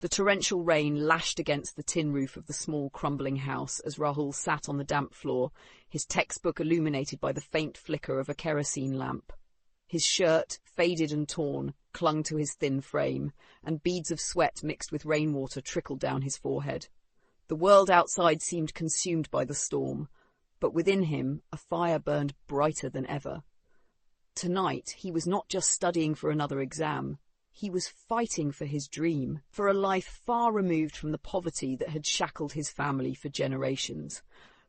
The torrential rain lashed against the tin roof of the small, crumbling house as Rahul sat on the damp floor, his textbook illuminated by the faint flicker of a kerosene lamp. His shirt, faded and torn, clung to his thin frame, and beads of sweat mixed with rainwater trickled down his forehead. The world outside seemed consumed by the storm, but within him a fire burned brighter than ever. Tonight he was not just studying for another exam. He was fighting for his dream, for a life far removed from the poverty that had shackled his family for generations.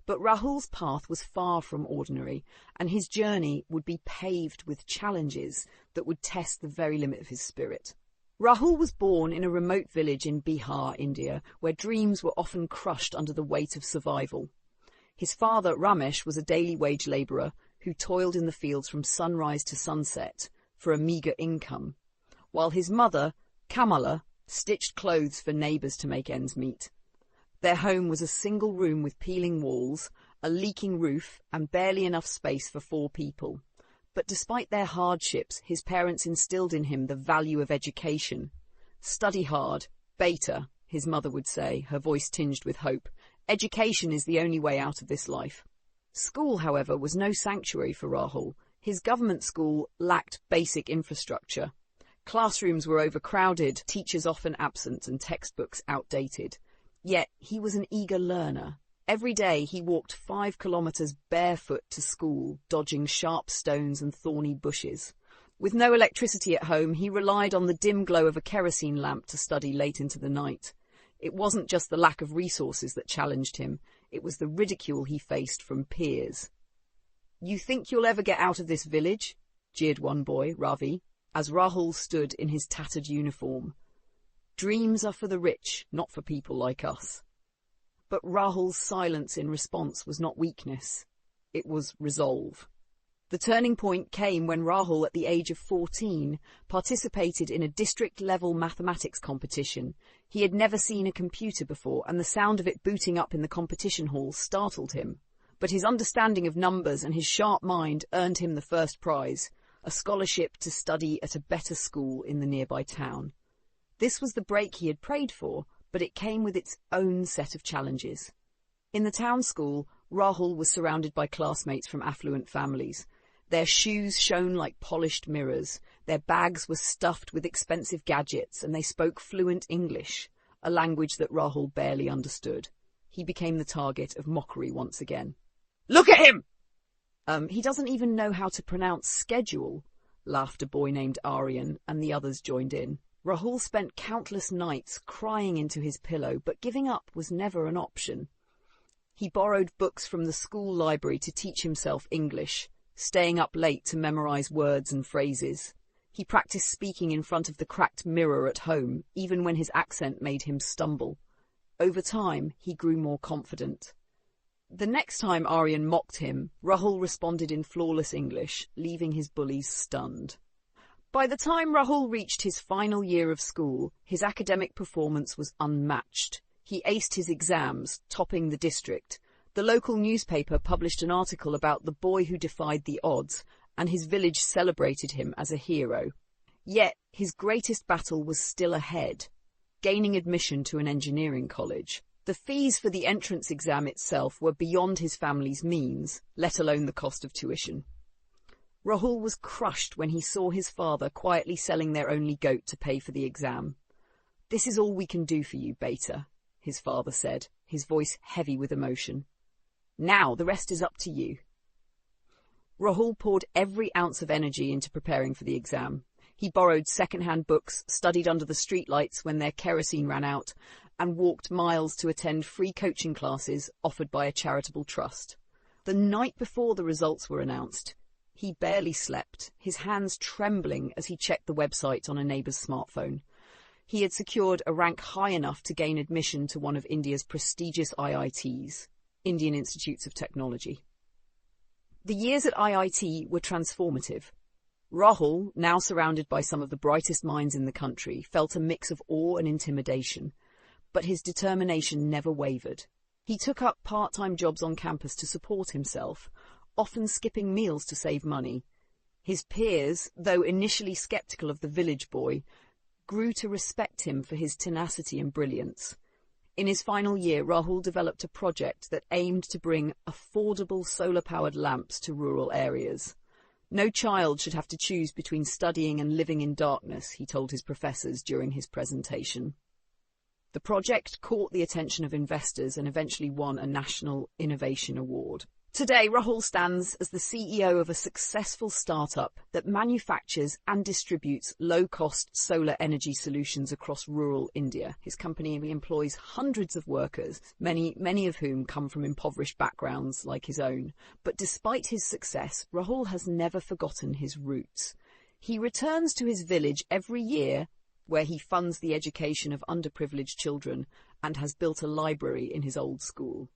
But Rahul's path was far from ordinary, and his journey would be paved with challenges that would test the very limit of his spirit. Rahul was born in a remote village in Bihar, India, where dreams were often crushed under the weight of survival. His father, Ramesh, was a daily wage labourer who toiled in the fields from sunrise to sunset for a meagre income, while his mother, Kamala, stitched clothes for neighbours to make ends meet. Their home was a single room with peeling walls, a leaking roof, and barely enough space for 4 people. But despite their hardships, his parents instilled in him the value of education. "Study hard, beta," his mother would say, her voice tinged with hope. "Education is the only way out of this life." School, however, was no sanctuary for Rahul. His government school lacked basic infrastructure. Classrooms were overcrowded, teachers often absent, and textbooks outdated. Yet he was an eager learner. Every day he walked 5 kilometres barefoot to school, dodging sharp stones and thorny bushes. With no electricity at home, he relied on the dim glow of a kerosene lamp to study late into the night. It wasn't just the lack of resources that challenged him, it was the ridicule he faced from peers. "You think you'll ever get out of this village?" jeered one boy, Ravi, as Rahul stood in his tattered uniform. "Dreams are for the rich, not for people like us." But Rahul's silence in response was not weakness. It was resolve. The turning point came when Rahul, at the age of 14, participated in a district-level mathematics competition. He had never seen a computer before, and the sound of it booting up in the competition hall startled him. But his understanding of numbers and his sharp mind earned him the first prize, a scholarship to study at a better school in the nearby town. This was the break he had prayed for, but it came with its own set of challenges. In the town school, Rahul was surrounded by classmates from affluent families. Their shoes shone like polished mirrors, their bags were stuffed with expensive gadgets, and they spoke fluent English, a language that Rahul barely understood. He became the target of mockery once again. "Look at him!" He doesn't even know how to pronounce schedule," laughed a boy named Aryan, and the others joined in. Rahul spent countless nights crying into his pillow, but giving up was never an option. He borrowed books from the school library to teach himself English, staying up late to memorize words and phrases. He practiced speaking in front of the cracked mirror at home, even when his accent made him stumble. Over time, he grew more confident. The next time Aryan mocked him, Rahul responded in flawless English, leaving his bullies stunned. By the time Rahul reached his final year of school, his academic performance was unmatched. He aced his exams, topping the district. The local newspaper published an article about the boy who defied the odds, and his village celebrated him as a hero. Yet his greatest battle was still ahead, gaining admission to an engineering college. The fees for the entrance exam itself were beyond his family's means, let alone the cost of tuition. Rahul was crushed when he saw his father quietly selling their only goat to pay for the exam. "This is all we can do for you, beta," his father said, his voice heavy with emotion. "Now the rest is up to you." Rahul poured every ounce of energy into preparing for the exam. He borrowed second-hand books, studied under the streetlights when their kerosene ran out, and walked miles to attend free coaching classes offered by a charitable trust. The night before the results were announced, he barely slept, his hands trembling as he checked the website on a neighbour's smartphone. He had secured a rank high enough to gain admission to one of India's prestigious IITs, Indian Institutes of Technology. The years at IIT were transformative. Rahul, now surrounded by some of the brightest minds in the country, felt a mix of awe and intimidation, but his determination never wavered. He took up part-time jobs on campus to support himself, often skipping meals to save money. His peers, though initially sceptical of the village boy, grew to respect him for his tenacity and brilliance. In his final year, Rahul developed a project that aimed to bring affordable solar-powered lamps to rural areas. No child should have to choose between studying and living in darkness, he told his professors during his presentation. The project caught the attention of investors and eventually won a National Innovation Award. Today, Rahul stands as the CEO of a successful startup that manufactures and distributes low-cost solar energy solutions across rural India. His company employs hundreds of workers, many of whom come from impoverished backgrounds like his own. But despite his success, Rahul has never forgotten his roots. He returns to his village every year, where he funds the education of underprivileged children and has built a library in his old school.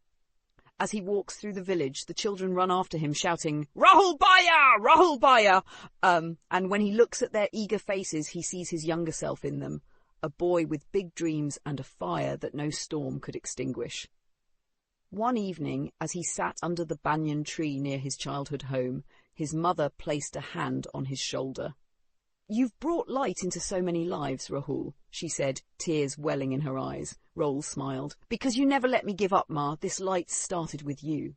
As he walks through the village, the children run after him shouting, "Rahul Bhaiya! Rahul Bhaiya!" And when he looks at their eager faces, he sees his younger self in them, a boy with big dreams and a fire that no storm could extinguish. One evening, as he sat under the banyan tree near his childhood home, his mother placed a hand on his shoulder. "You've brought light into so many lives, Rahul," she said, tears welling in her eyes. Rahul smiled. "Because you never let me give up, Ma. This light started with you."